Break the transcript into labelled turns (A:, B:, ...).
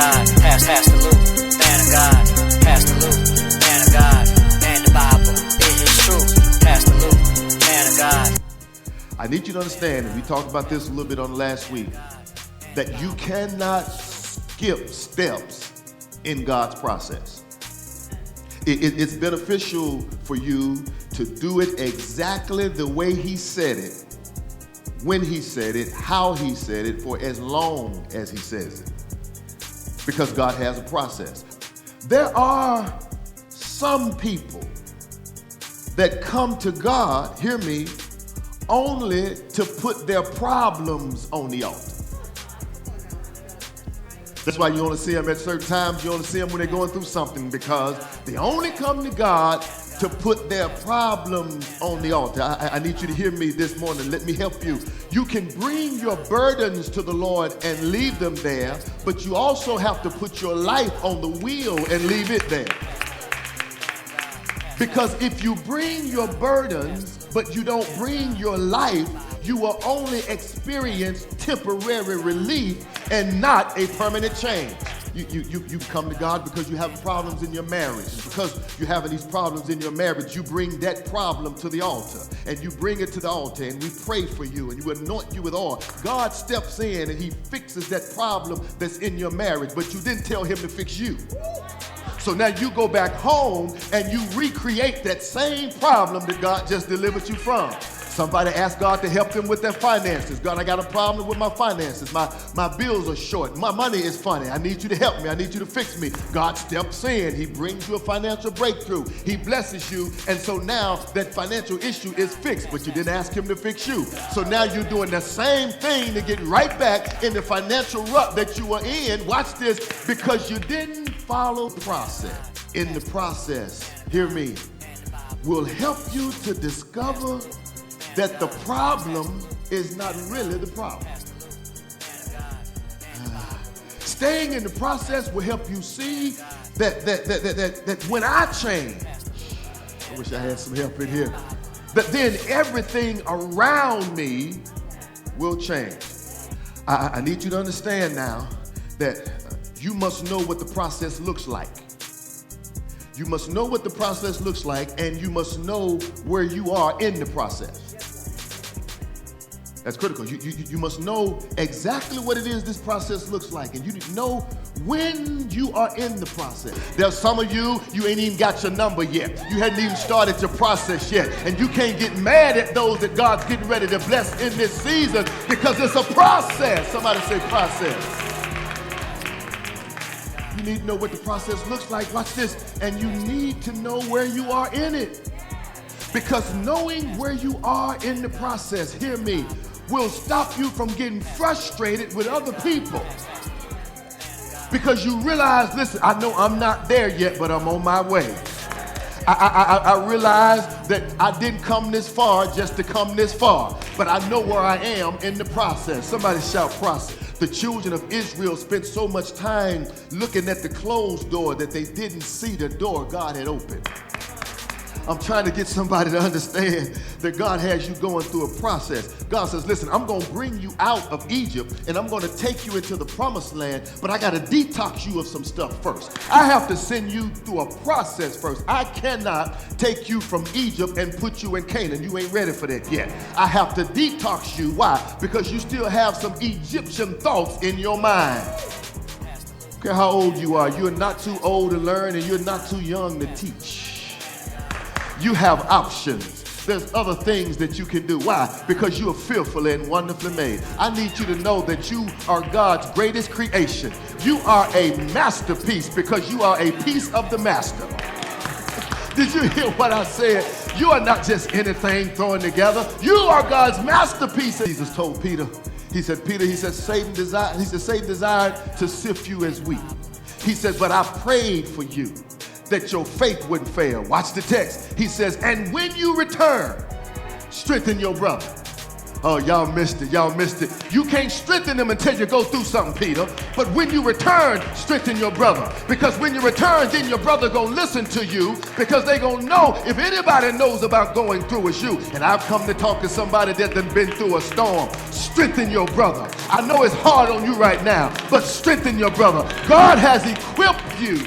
A: God, pass the loop. Man of God, pass the loop. Man of God, man, the Bible is true. Pass the loop. Man of God.
B: I need you to understand, and we talked about this a little bit on last week, that you cannot skip steps in God's process. It's beneficial for you to do it exactly the way He said it, when He said it, how He said it, for as long as He says it. Because God has a process. There are some people that come to God, hear me, only to put their problems on the altar. That's why you only see them at certain times. You only see them when they're going through something, because they only come to God to put their problems on the altar. I need you to hear me this morning. Let me help you. You can bring your burdens to the Lord and leave them there, but you also have to put your life on the wheel and leave it there. Because if you bring your burdens, but you don't bring your life, you will only experience temporary relief and not a permanent change. You come to God because you have problems in your marriage. And because you're having these problems in your marriage, you bring that problem to the altar. And you bring it to the altar, and we pray for you, and you anoint you with oil. God steps in, and He fixes that problem that's in your marriage, but you didn't tell Him to fix you. So now you go back home and you recreate that same problem that God just delivered you from. Somebody asked God to help them with their finances. God, I got a problem with my finances. My bills are short. My money is funny. I need you to help me. I need you to fix me. God steps in. He brings you a financial breakthrough. He blesses you. And so now that financial issue is fixed, but you didn't ask Him to fix you. So now you're doing the same thing to get right back in the financial rut that you were in. Watch this, because you didn't follow the process. In the process, hear me, will help you to discover that the problem is not really the problem. Staying in the process will help you see that when I change, I wish I had some help in here, that then everything around me will change. I need you to understand now that you must know what the process looks like. You must know what the process looks like, and you must know where you are in the process. That's critical. You must know exactly what it is this process looks like, and you need to know when you are in the process. There's some of you ain't even got your number yet. You hadn't even started your process yet, and you can't get mad at those that God's getting ready to bless in this season, because it's a process. Somebody say process. You need to know what the process looks like. Watch this. And you need to know where you are in it. Because knowing where you are in the process, hear me, will stop you from getting frustrated with other people. Because you realize, listen, I know I'm not there yet, but I'm on my way. I realize that I didn't come this far just to come this far, but I know where I am in the process. Somebody shout process. The children of Israel spent so much time looking at the closed door that they didn't see the door God had opened. I'm trying to get somebody to understand that God has you going through a process. God says, listen, I'm going to bring you out of Egypt, and I'm going to take you into the promised land, but I got to detox you of some stuff first. I have to send you through a process first. I cannot take you from Egypt and put you in Canaan. You ain't ready for that yet. I have to detox you. Why? Because you still have some Egyptian thoughts in your mind. I don't care how old you are. You're not too old to learn, and you're not too young to teach. You have options. There's other things that you can do. Why? Because you are fearfully and wonderfully made. I need you to know that you are God's greatest creation. You are a masterpiece because you are a piece of the master. Did you hear what I said? You are not just anything thrown together. You are God's masterpiece. Jesus told Peter, he said, Satan desired to sift you as wheat. He said, but I prayed for you that your faith wouldn't fail. Watch the text. He says, and when you return, strengthen your brother. Oh, y'all missed it. Y'all missed it. You can't strengthen them until you go through something, Peter. But when you return, strengthen your brother. Because when you return, then your brother gonna listen to you, because they gonna know if anybody knows about going through, it's you. And I've come to talk to somebody that done been through a storm. Strengthen your brother. I know it's hard on you right now, but strengthen your brother. God has equipped you